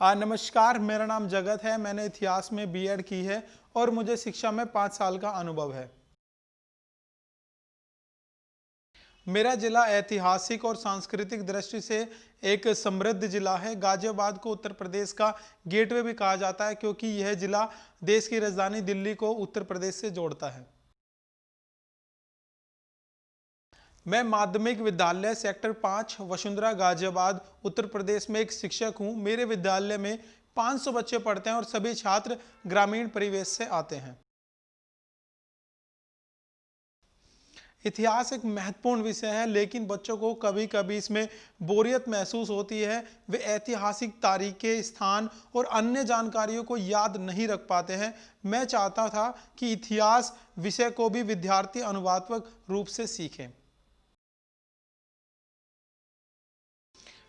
नमस्कार, मेरा नाम जगत है। मैंने इतिहास में बीएड की है और मुझे शिक्षा में 5 साल का अनुभव है। मेरा जिला ऐतिहासिक और सांस्कृतिक दृष्टि से एक समृद्ध जिला है। गाजियाबाद को उत्तर प्रदेश का गेटवे भी कहा जाता है क्योंकि यह जिला देश की राजधानी दिल्ली को उत्तर प्रदेश से जोड़ता है। मैं माध्यमिक विद्यालय सेक्टर 5 वसुंधरा गाजियाबाद उत्तर प्रदेश में एक शिक्षक हूं। मेरे विद्यालय में 500 बच्चे पढ़ते हैं और सभी छात्र ग्रामीण परिवेश से आते हैं। इतिहास एक महत्वपूर्ण विषय है, लेकिन बच्चों को कभी कभी इसमें बोरियत महसूस होती है। वे ऐतिहासिक तारीखें, स्थान और अन्य जानकारियों को याद नहीं रख पाते हैं। मैं चाहता था कि इतिहास विषय को भी विद्यार्थी अनुवादात्मक रूप से सीखें।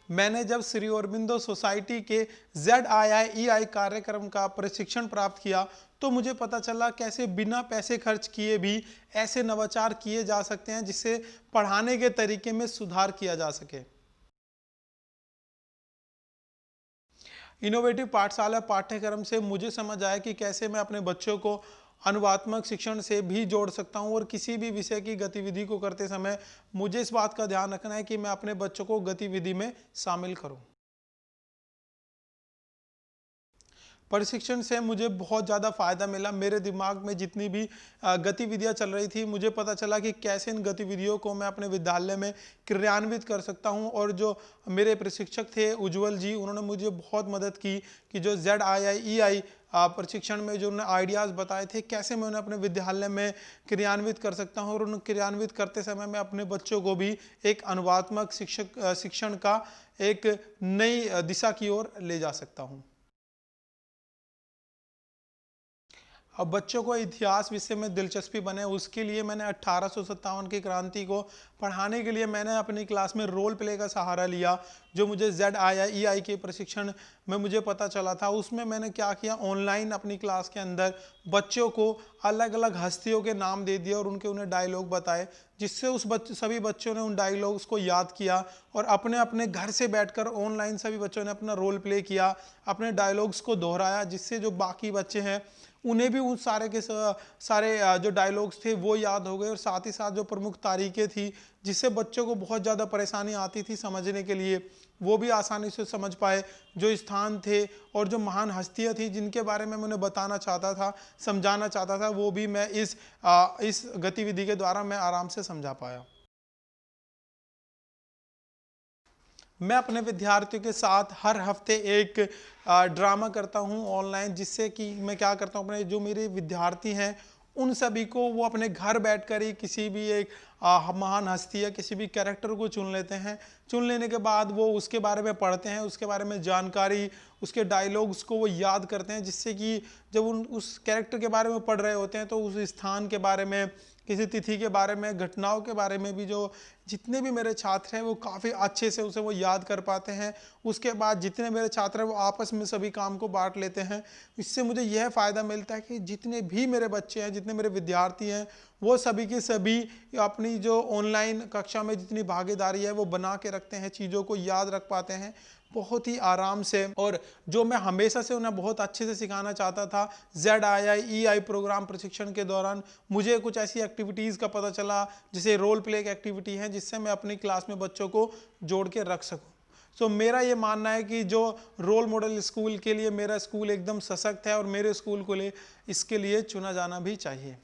मैंने जब श्री अरबिंदो सोसाइटी के ZII कार्यक्रम का प्रशिक्षण प्राप्त किया तो मुझे पता चला कैसे बिना पैसे खर्च किए भी ऐसे नवाचार किए जा सकते हैं जिससे पढ़ाने के तरीके में सुधार किया जा सके। इनोवेटिव पाठशाला पाठ्यक्रम से मुझे समझ आया कि कैसे मैं अपने बच्चों को अनुवादात्मक शिक्षण से भी जोड़ सकता हूं और किसी भी विषय की गतिविधि को करते समय मुझे इस बात का ध्यान रखना है कि मैं अपने बच्चों को गतिविधि में शामिल करूं। प्रशिक्षण से मुझे बहुत ज़्यादा फ़ायदा मिला। मेरे दिमाग में जितनी भी गतिविधियां चल रही थी, मुझे पता चला कि कैसे इन गतिविधियों को मैं अपने विद्यालय में क्रियान्वित कर सकता हूं। और जो मेरे प्रशिक्षक थे उज्जवल जी, उन्होंने मुझे बहुत मदद की कि जो ZII प्रशिक्षण में जो उन्होंने आइडियाज़ बताए थे कैसे मैं उन्हें अपने विद्यालय में क्रियान्वित कर सकता हूँ और उन्हें क्रियान्वित करते समय मैं अपने बच्चों को भी एक अनुवादात्मक शिक्षण का एक नई दिशा की ओर ले जा सकता हूँ। अब बच्चों को इतिहास विषय में दिलचस्पी बने उसके लिए मैंने 1857 की क्रांति को पढ़ाने के लिए मैंने अपनी क्लास में रोल प्ले का सहारा लिया। जो मुझे ZII के प्रशिक्षण में मुझे पता चला था, उसमें मैंने क्या किया, ऑनलाइन अपनी क्लास के अंदर बच्चों को अलग अलग हस्तियों के नाम दे दिए और उन्हें डायलॉग बताए, जिससे सभी बच्चों ने उन डायलॉग्स को याद किया और अपने अपने घर से बैठकर ऑनलाइन सभी बच्चों ने अपना रोल प्ले किया, अपने डायलॉग्स को दोहराया, जिससे जो बाकी बच्चे हैं उन्हें भी उन सारे के सारे जो डायलॉग्स थे वो याद हो गए। और साथ ही साथ जो प्रमुख तारीखें थी जिससे बच्चों को बहुत ज़्यादा परेशानी आती थी समझने के लिए, वो भी आसानी से समझ पाए। जो स्थान थे और जो महान हस्तियां थी जिनके बारे में मैं उन्हें बताना चाहता था, समझाना चाहता था, वो भी मैं इस गतिविधि के द्वारा मैं आराम से समझा पाया। मैं अपने विद्यार्थियों के साथ हर हफ्ते एक ड्रामा करता हूं ऑनलाइन, जिससे कि मैं क्या करता हूं, अपने जो मेरे विद्यार्थी हैं उन सभी को वो अपने घर बैठकर ही किसी भी एक महान हस्ती या किसी भी कैरेक्टर को चुन लेते हैं। चुन लेने के बाद वो उसके बारे में पढ़ते हैं, उसके बारे में जानकारी, उसके डायलॉग्स को वो याद करते हैं, जिससे कि जब उस कैरेक्टर के बारे में पढ़ रहे होते हैं तो उस स्थान के बारे में, किसी तिथि के बारे में, घटनाओं के बारे में भी जो जितने भी मेरे छात्र हैं वो काफ़ी अच्छे से उसे वो याद कर पाते हैं। उसके बाद जितने मेरे छात्र हैं वो आपस में सभी काम को बांट लेते हैं। इससे मुझे यह फ़ायदा मिलता है कि जितने भी मेरे बच्चे हैं, जितने मेरे विद्यार्थी हैं, वो सभी के सभी अपनी जो ऑनलाइन कक्षा में जितनी भागीदारी है वो बना के रखते हैं, चीज़ों को याद रख पाते हैं बहुत ही आराम से। और जो मैं हमेशा से उन्हें बहुत अच्छे से सिखाना चाहता था, ZII प्रोग्राम प्रशिक्षण के दौरान मुझे कुछ ऐसी एक्टिविटीज़ का पता चला जैसे रोल प्ले की एक्टिविटी है, जिससे मैं अपनी क्लास में बच्चों को जोड़ के रख सकूं। सो मेरा ये मानना है कि जो रोल मॉडल स्कूल के लिए मेरा स्कूल एकदम सशक्त है और मेरे स्कूल को इसके लिए चुना जाना भी चाहिए।